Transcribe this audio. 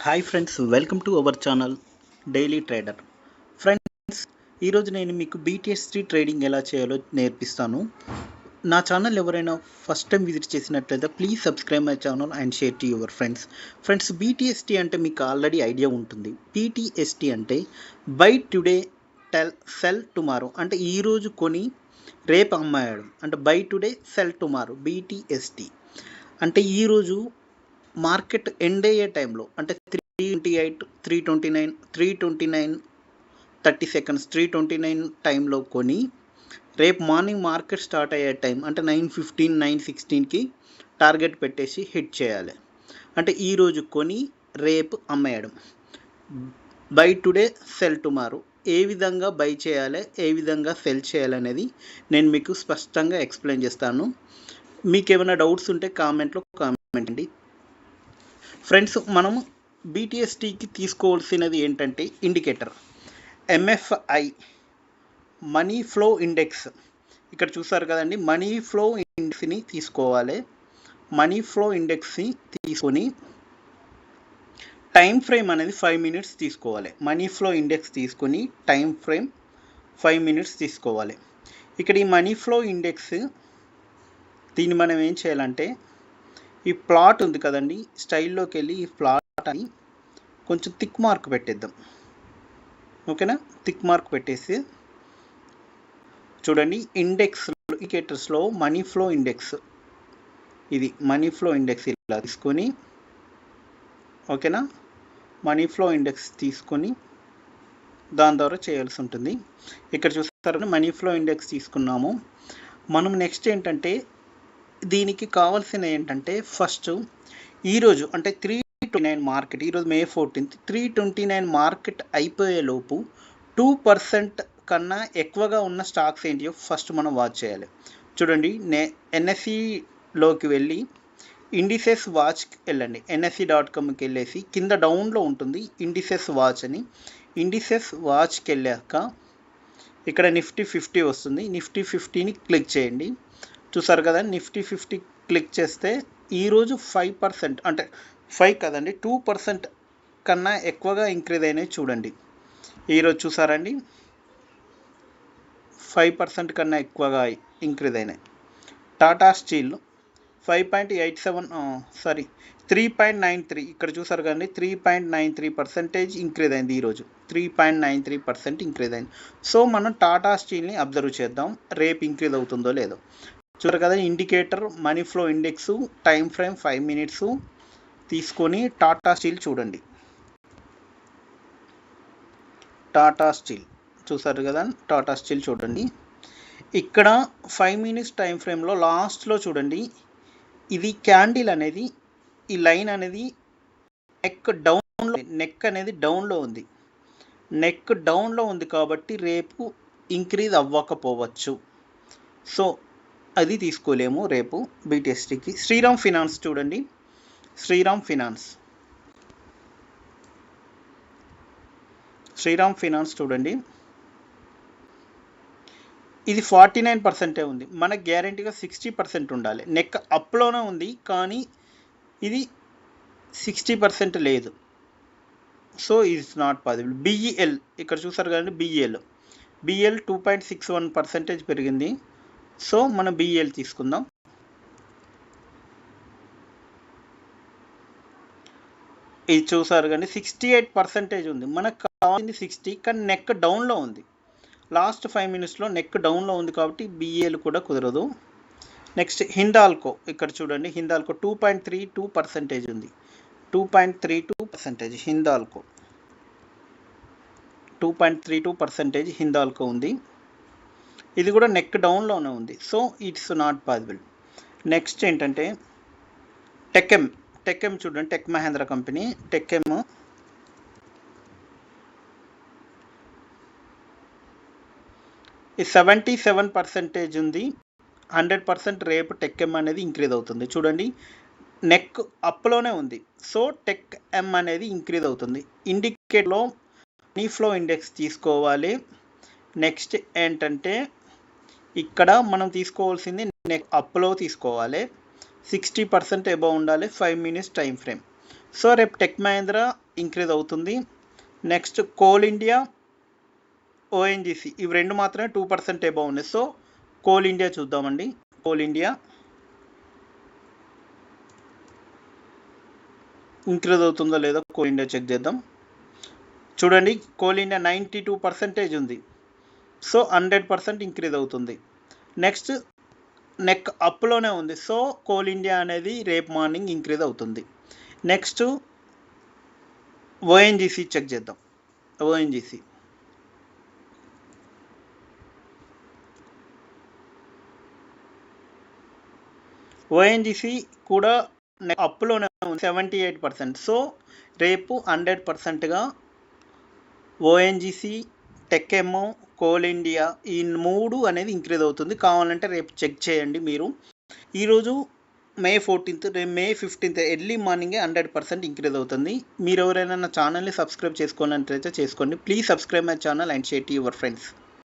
Hi friends, welcome to our channel daily trader. Friends, ఈరోజు నేను మీకు బీటీఎస్టీ ట్రేడింగ్ ఎలా చేయాలో నేర్పిస్తాను. నా ఛానల్ ఎవరైనా ఫస్ట్ టైం విజిట్ చేసినట్లయితే please subscribe my channel and share to your friends. Friends, బీటీఎస్టీ అంటే మీకు ఆల్రెడీ ఐడియా ఉంటుంది. బీటీఎస్టీ అంటే బై టుడే సెల్ టుమారో, అంటే ఈరోజు కొని రేపు అమ్మాయడం, అంటే బై టుడే సెల్ టుమారో. బీటీఎస్టీ అంటే ఈరోజు మార్కెట్ ఎండ్ అయ్యే టైంలో, అంటే 3:28, 3:29, 3:29 30 seconds, 3:29 టైంలో కొని రేపు మార్నింగ్ మార్కెట్ స్టార్ట్ అయ్యే టైం అంటే 9:15, 9:16కి టార్గెట్ పెట్టేసి హిట్ చేయాలి. అంటే ఈరోజు కొని రేపు అమ్మేయడం. Buy today sell tomorrow. ఏ విధంగా బై చేయాలి, ఏ విధంగా సెల్ చేయాలనేది నేను మీకు స్పష్టంగా ఎక్స్ప్లెయిన్ చేస్తాను. మీకు ఏమైనా డౌట్స్ ఉంటే కామెంట్లో కామెంట్ అండి. ఫ్రెండ్స్, మనం బీటీఎస్టీకి తీసుకోవాల్సినది ఏంటంటే indicator MFI, money flow index. ఇక్కడ చూసారు కదండి, మనీ ఫ్లో ఇండెక్స్ని తీసుకోవాలి. మనీ ఫ్లో ఇండెక్స్ని తీసుకొని టైం ఫ్రేమ్ అనేది 5 minutes తీసుకోవాలి. మనీ ఫ్లో ఇండెక్స్ తీసుకొని టైం ఫ్రేమ్ 5 minutes తీసుకోవాలి. ఇక్కడ ఈ మనీ ఫ్లో ఇండెక్స్, దీన్ని మనం ఏం చేయాలంటే ఈ ప్లాట్ ఉంది కదండి, స్టైల్లోకి వెళ్ళి ఈ ప్లాట్ అని కొంచెం థిక్ మార్క్ పెట్టేద్దాం. ఓకేనా? థిక్ మార్క్ పెట్టేసి చూడండి, ఇండికేటర్స్లో మనీ ఫ్లో ఇండెక్స్, ఇది మనీ ఫ్లో ఇండెక్స్ ఇలా తీసుకొని, ఓకేనా, మనీ ఫ్లో ఇండెక్స్ తీసుకొని దాని ద్వారా చేయాల్సి ఉంటుంది. ఇక్కడ చూస్తారని మనీ ఫ్లో ఇండెక్స్ తీసుకున్నాము. మనం నెక్స్ట్ ఏంటంటే దీనికి కావాల్సిన ఏంటంటే ఫస్ట్ ఈరోజు అంటే 3:29 మార్కెట్, ఈరోజు May 14th, 3:29 మార్కెట్ అయిపోయేలోపు 2% కన్నా ఎక్కువగా ఉన్న స్టాక్స్ ఏంటియో ఫస్ట్ మనం వాచ్ చేయాలి. చూడండి, ఎన్ఎస్సిలోకి వెళ్ళి ఇండిసెస్ వాచ్కి వెళ్ళండి. NSE.comకి వెళ్ళేసి కింద డౌన్లో ఉంటుంది ఇండిసెస్ వాచ్ అని. ఇండిసెస్ వాచ్కి వెళ్ళాక ఇక్కడ నిఫ్టీ 50 వస్తుంది. నిఫ్టీ 50ని క్లిక్ చేయండి. చూసారు కదా, నిఫ్టీ 50 క్లిక్ చేస్తే ఈరోజు 5%, అంటే 5 కదండి, 2% కన్నా ఎక్కువగా ఇంక్రీజ్ అయినాయి. చూడండి, ఈరోజు చూసారండి 5% కన్నా ఎక్కువగా ఇంక్రీజ్ అయినాయి. టాటా స్టీల్ 3.93, ఇక్కడ చూసారు కదండి, 3.93% ఇంక్రీజ్ అయింది. ఈరోజు 3.93% ఇంక్రీజ్ అయింది. సో మనం టాటా స్టీల్ని అబ్జర్వ్ చేద్దాం, రేపు ఇంక్రీజ్ అవుతుందో లేదో. చూసారు కదా, indicator money flow index time frame 5 minutes తీసుకొని టాటా స్టీల్ చూడండి. టాటా స్టీల్ చూసారు కదా, టాటా స్టీల్ చూడండి. ఇక్కడ 5 minutes టైం ఫ్రేమ్లో లాస్ట్లో చూడండి, ఇది క్యాండిల్ అనేది, ఈ లైన్ అనేది నెక్ అనేది డౌన్లో ఉంది. నెక్ డౌన్లో ఉంది కాబట్టి రేపు ఇంక్రీజ్ అవ్వకపోవచ్చు. సో అది తీసుకోలేము రేపు బీటీఎస్టీకి. శ్రీరామ్ ఫినాన్స్ చూడండి, శ్రీరామ్ ఫినాన్స్ చూడండి, ఇది 49% ఉంది. మనకు గ్యారంటీగా 60% ఉండాలి. నెక్ అప్లోనే ఉంది కానీ ఇది 60% లేదు. So it's not possible. BEL ఇక్కడ చూసారు కదండి, బిఈఎల్ 2.61% పెరిగింది. సో మనం బిఈఎల్ తీసుకుందాం. ఇది చూసారు కానీ 68% ఉంది. మనకు కావాల్సింది 60, కానీ నెక్ డౌన్లో ఉంది. లాస్ట్ 5 minutesలో నెక్ డౌన్లో ఉంది కాబట్టి బిఈఎల్ కూడా కుదరదు. నెక్స్ట్ హిందాల్కో, ఇక్కడ చూడండి, హిందాల్కో 2.32% ఉంది. 2.32% హిందాల్కో, 2.32% హిందాల్కో ఉంది. ఇది కూడా నెక్ డౌన్లోనే ఉంది. So it's not possible. Next ఏంటంటే టెక్ఎం చూడండి, టెక్ మహేంద్ర కంపెనీ, టెక్ఎం ఈ 77% ఉంది. 100% రేపు టెక్ఎం అనేది ఇంక్రీజ్ అవుతుంది. చూడండి, నెక్ అప్లోనే ఉంది. సో టెక్ఎం అనేది ఇంక్రీజ్ అవుతుంది. ఇండికేటర్లో మనీ ఫ్లో ఇండెక్స్ తీసుకోవాలి. నెక్స్ట్ ఏంటంటే ఇక్కడ మనం తీసుకోవాల్సింది నెక్ అప్లో తీసుకోవాలి. 60% అబౌవ్ ఉండాలి. 5 minutes టైం ఫ్రేమ్. సో రేపు టెక్ మహేంద్ర ఇంక్రీజ్ అవుతుంది. నెక్స్ట్ కోల్ ఇండియా, ఓఎన్జీసీ ఇవి రెండు మాత్రమే 2% ఎబవ్ ఉన్నాయి. సో కోల్ ఇండియా చూద్దామండి. కోల్ ఇండియా ఇంక్రీజ్ అవుతుందో లేదో కోల్ ఇండియా చెక్ చేద్దాం. చూడండి, కోల్ ఇండియా 92% ఉంది. సో 100% ఇంక్రీజ్ అవుతుంది. నెక్స్ట్ నెక్ అప్లోనే ఉంది. సో కోల్ ఇండియా అనేది రేపు మార్నింగ్ ఇంక్రీజ్ అవుతుంది. నెక్స్ట్ ఓఎన్జీసీ చెక్ చేద్దాం. ఓఎన్జీసీ కూడా అప్లోనే ఉంది 78%. సో రేపు 100%గా ఓఎన్జీసీ, టెక్ఎంఓ, కోల్ ఇండియా ఈ 3 అనేది ఇంక్రీజ్ అవుతుంది. కావాలంటే రేపు చెక్ చేయండి మీరు. ఈరోజు May 14th, రేపు May 15th ఎర్లీ మార్నింగే 100% ఇంక్రీజ్ అవుతుంది. మీరు ఎవరైనా నా ఛానల్ని సబ్స్క్రైబ్ చేసుకోవాలంటే చేసుకోండి. Please subscribe my channel and share to your friends.